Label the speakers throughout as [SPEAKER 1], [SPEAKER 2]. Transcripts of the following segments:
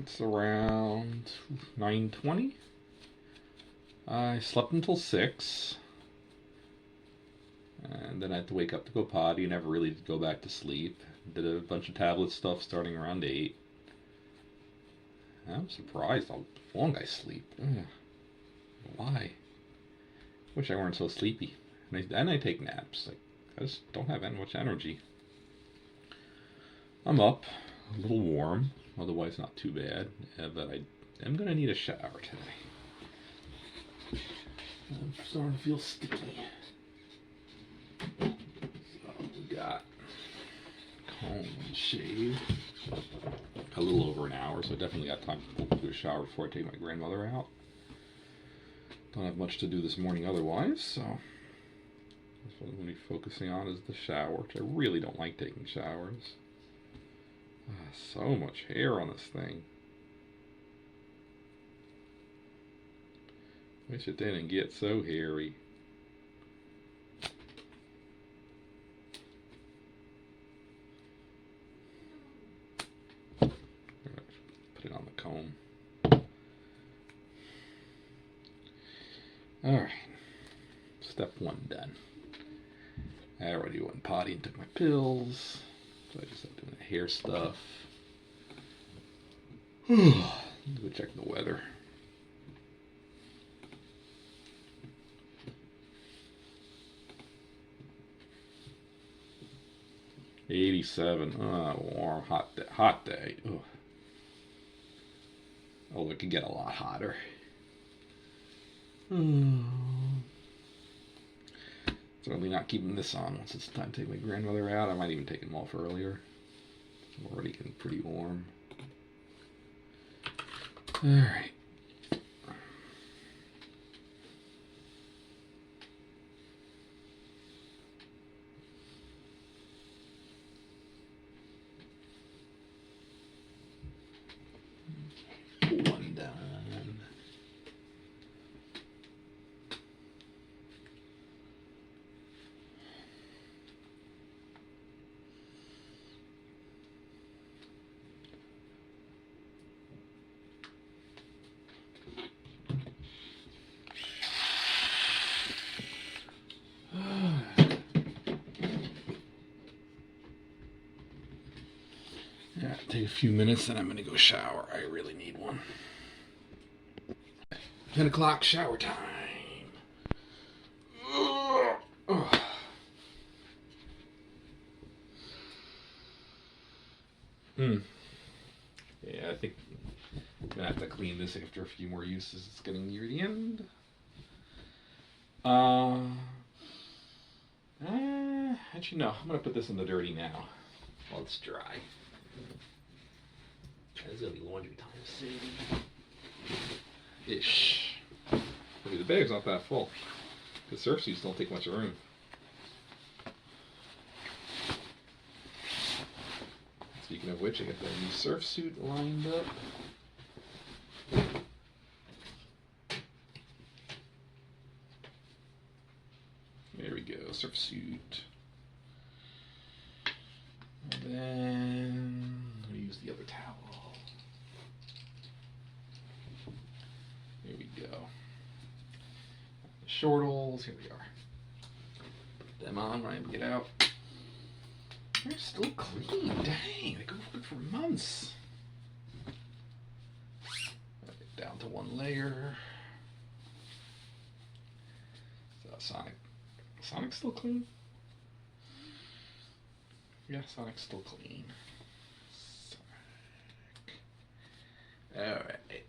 [SPEAKER 1] It's around 9:20. I slept until 6. And then I had to wake up to go potty. Never really did go back to sleep. Did a bunch of tablet stuff starting around 8. I'm surprised how long I sleep. Ugh. Why? Wish I weren't so sleepy. And I take naps. Like, I just don't have that much energy. I'm up, a little warm, otherwise not too bad. But I am going to need a shower today. I'm starting to feel sticky. So we got comb and shave. A little over an hour, so I definitely got time to do a shower before I take my grandmother out. Don't have much to do this morning otherwise, so that's what I'm going to be focusing on is the shower, which I really don't like taking showers. So much hair on this thing. Wish it didn't get so hairy. Put it on the comb. Alright. Step 1 done. I already went potty and took my pills. So I just have doing the hair stuff. Go check the weather. '87. Warm, hot day. Ugh. Oh, it could get a lot hotter. Certainly not keeping this on once it's time to take my grandmother out. I might even take them off earlier. I'm already getting pretty warm. Alright. One done. Yeah, take a few minutes and I'm going to go shower. I really need one. 10 o'clock shower time. Yeah, I think I'm going to have to clean this after a few more uses. It's getting near the end. Actually, no. I'm going to put this in the dirty now while it's dry. It's going to be laundry time soon. Ish. Okay, the bag's not that full. The surf suits don't take much room. Speaking of which, I got that new surf suit lined up. There we go, surf suit. And then we use the other towel. Here we go. The shortles, here we are. Put them on when I get out. They're still clean, dang, they go good for months. Down to one layer. So Sonic's still clean? Yeah, Sonic's still clean. Alright.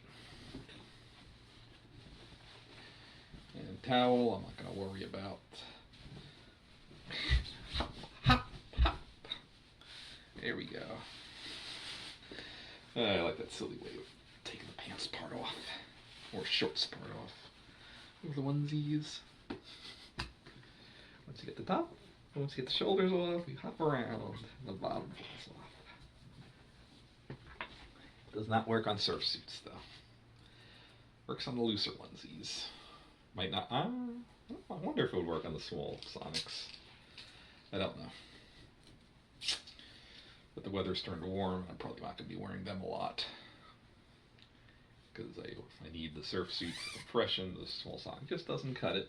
[SPEAKER 1] And towel, I'm not going to worry about. There we go. I like that silly way of taking the pants part off. Or shorts part off. Or the onesies. Once you get the top, once you get the shoulders off, you hop around. The bottom falls off. Does not work on surf suits though. Works on the looser onesies. Might not. I wonder if it would work on the small Sonics. I don't know. But the weather's turned warm, and I'm probably not going to be wearing them a lot. because I need the surf suit for compression. The small sign just doesn't cut it.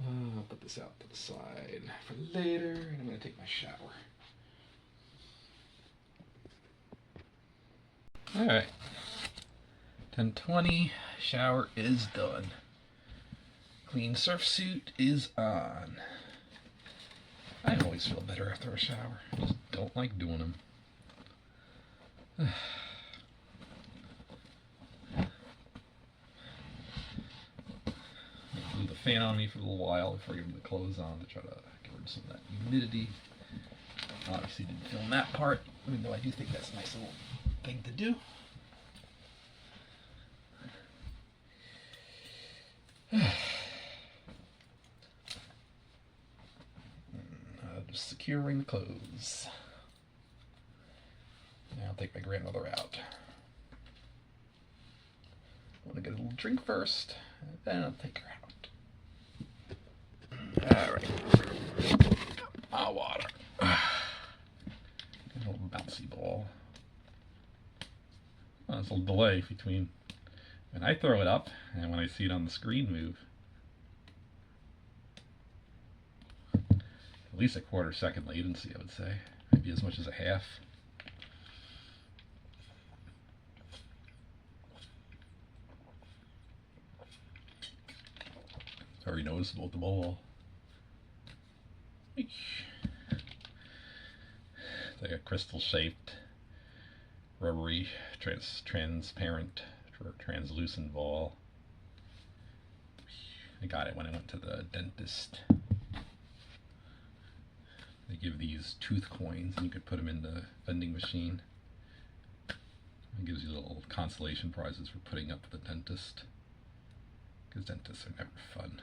[SPEAKER 1] I'll put this out to the side for later, and I'm going to take my shower. Alright, 10:20, shower is done. Clean surf suit is on. I always feel better after a shower. I just don't like doing them. Leave the fan on me for a little while before I get the clothes on to try to get rid of some of that humidity. Obviously didn't film that part, even though I do think that's a nice little thing to do. Just securing the clothes. Now I'll take my grandmother out. I want to get a little drink first, and then I'll take her out. Alright. My water. A little bouncy ball. Well, there's a little delay between when I throw it up and when I see it on the screen move. At least a quarter-second latency, I would say. Maybe as much as a half. Very noticeable with the ball. It's like a crystal-shaped, rubbery, transparent, translucent ball. I got it when I went to the dentist. They give these tooth coins, and you could put them in the vending machine. It gives you little consolation prizes for putting up with the dentist. Because dentists are never fun.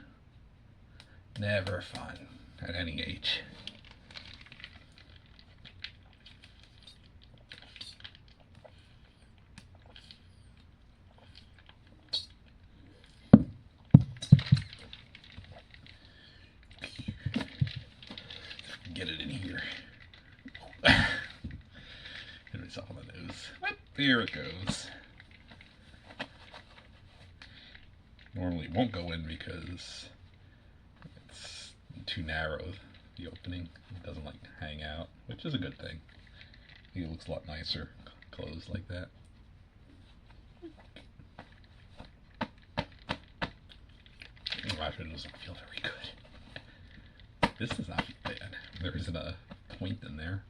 [SPEAKER 1] Never fun, at any age. Get it in here. Hit myself on the nose. There it goes. Normally it won't go in because it's too narrow, the opening. It doesn't like hang out, which is a good thing. I think it looks a lot nicer closed like that. Actually, it doesn't feel very good. This does not feel bad. There isn't a point in there.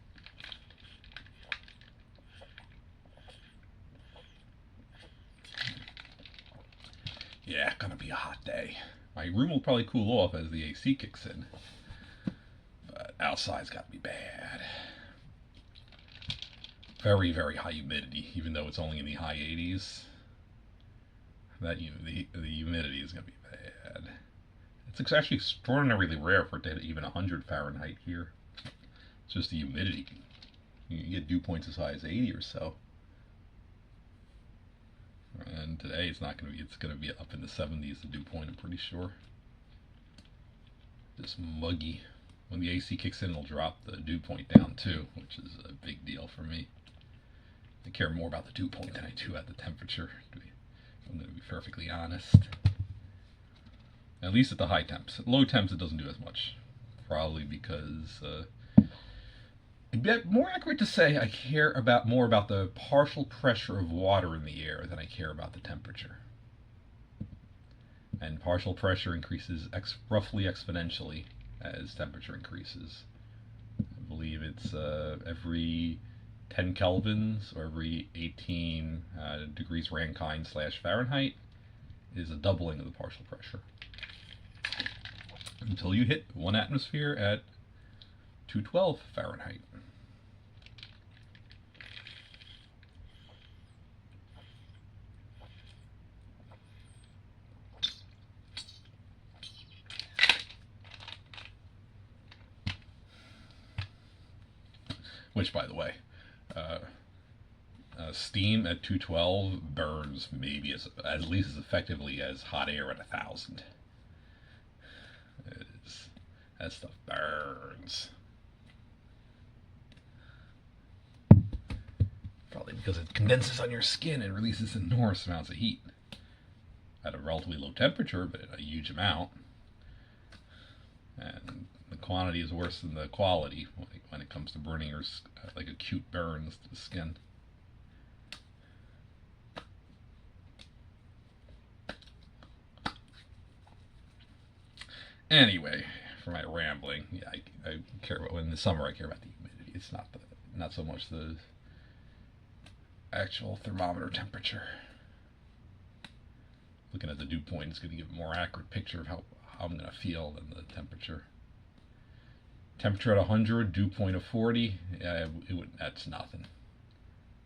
[SPEAKER 1] Yeah, gonna be a hot day. My room will probably cool off as the AC kicks in. But outside's gotta be bad. Very, very high humidity, even though it's only in the high 80s. That the humidity is gonna be bad. It's actually extraordinarily rare for it to hit even 100 Fahrenheit here. It's just the humidity. You get dew points as high as 80 or so. And today it's not going to be, it's going to be up in the 70s, the dew point, I'm pretty sure. Just muggy. When the AC kicks in, it'll drop the dew point down too, which is a big deal for me. I care more about the dew point than I do about the temperature, if I'm going to be perfectly honest. At least at the high temps. At low temps it doesn't do as much. Probably because, more accurate to say, I care more about the partial pressure of water in the air than I care about the temperature. And partial pressure increases roughly exponentially as temperature increases. I believe it's every 10 kelvins or every 18 degrees Rankine / Fahrenheit is a doubling of the partial pressure. Until you hit 1 atmosphere at 212 Fahrenheit. Which, by the way, steam at 212 burns maybe at least as effectively as hot air at 1,000. That stuff burns. Probably because it condenses on your skin and releases enormous amounts of heat at a relatively low temperature, but a huge amount. And the quantity is worse than the quality when it comes to burning or like acute burns to the skin. Anyway, for my rambling, yeah, I care about, in the summer I care about the humidity. It's not so much the actual thermometer temperature. Looking at the dew point is going to give a more accurate picture of how I'm going to feel than the temperature. Temperature at 100, dew point of 40, that's nothing.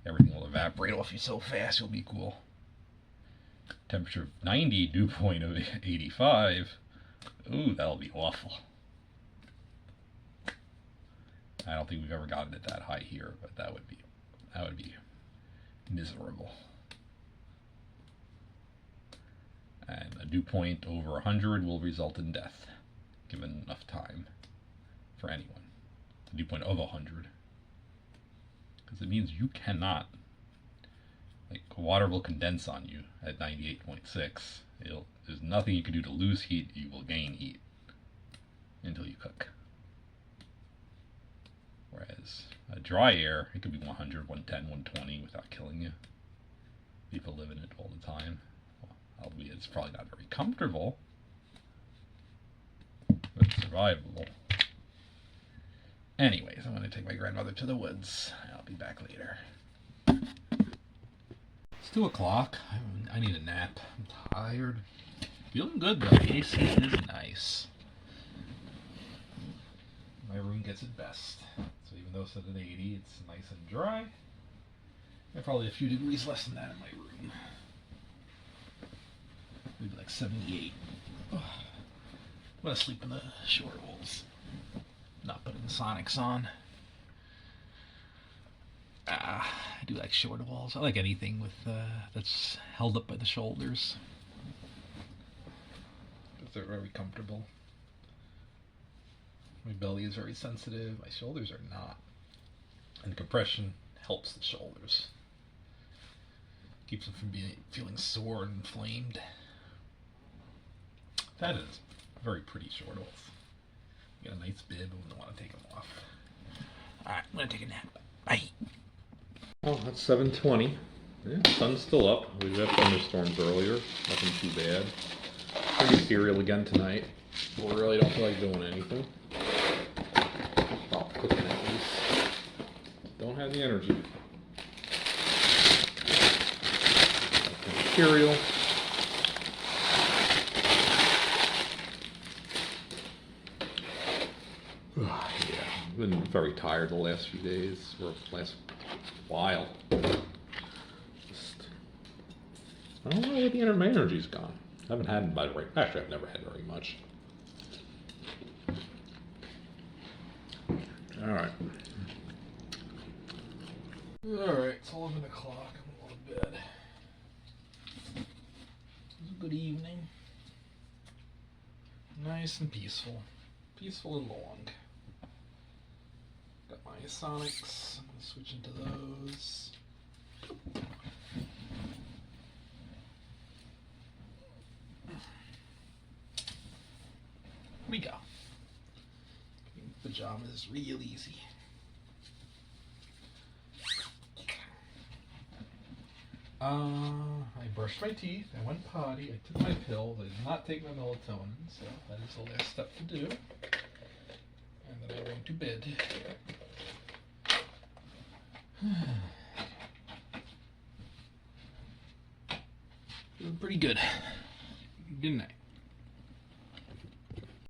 [SPEAKER 1] Everything will evaporate off you so fast you'll be cool. Temperature of 90, dew point of 85. Ooh, that'll be awful. I don't think we've ever gotten it that high here, but that would be miserable. And a dew point over 100 will result in death, given enough time for anyone. A dew point of 100, because it means you cannot, like, water will condense on you at 98.6. There's nothing you can do to lose heat. You will gain heat until you cook. Whereas a dry air, it could be 100, 110, 120 without killing you. People live in it all the time. Albeit it's probably not very comfortable, but survivable. Anyways, I'm going to take my grandmother to the woods. I'll be back later. It's 2 o'clock. I need a nap. I'm tired. Feeling good though. The AC is nice. My room gets it best. So even though it's at an 80, it's nice and dry. And probably a few degrees less than that in my room. Maybe like 78. Oh, I'm gonna sleep in the short walls. Not putting the Sonics on. I do like short walls. I like anything with that's held up by the shoulders. Because they're very comfortable. My belly is very sensitive. My shoulders are not. And compression helps the shoulders. Keeps them from feeling sore and inflamed. That is very pretty short walls. You got a nice bib, I wouldn't want to take them off. Alright, I'm going to take a nap. Bye. Oh, that's 7:20. Yeah, sun's still up. We've had thunderstorms earlier. Nothing too bad. Pretty cereal again tonight. We really don't feel like doing anything. Stop cooking at least. Don't have the energy. Cereal. Yeah, I've been very tired the last few days, or last while. Just, I don't know where my energy's gone. I haven't had, by the way, actually I've never had very much. Alright. Alright, it's 11 o'clock. I'm going to bed. It was a good evening. Nice and peaceful. Peaceful and long. Got my Sonics. I'm going to switch into those. We go. Pajamas is real easy. I brushed my teeth, I went potty, I took my pills, I did not take my melatonin, so that is the last step to do. And then I went to bed. Feeling pretty good. Good night.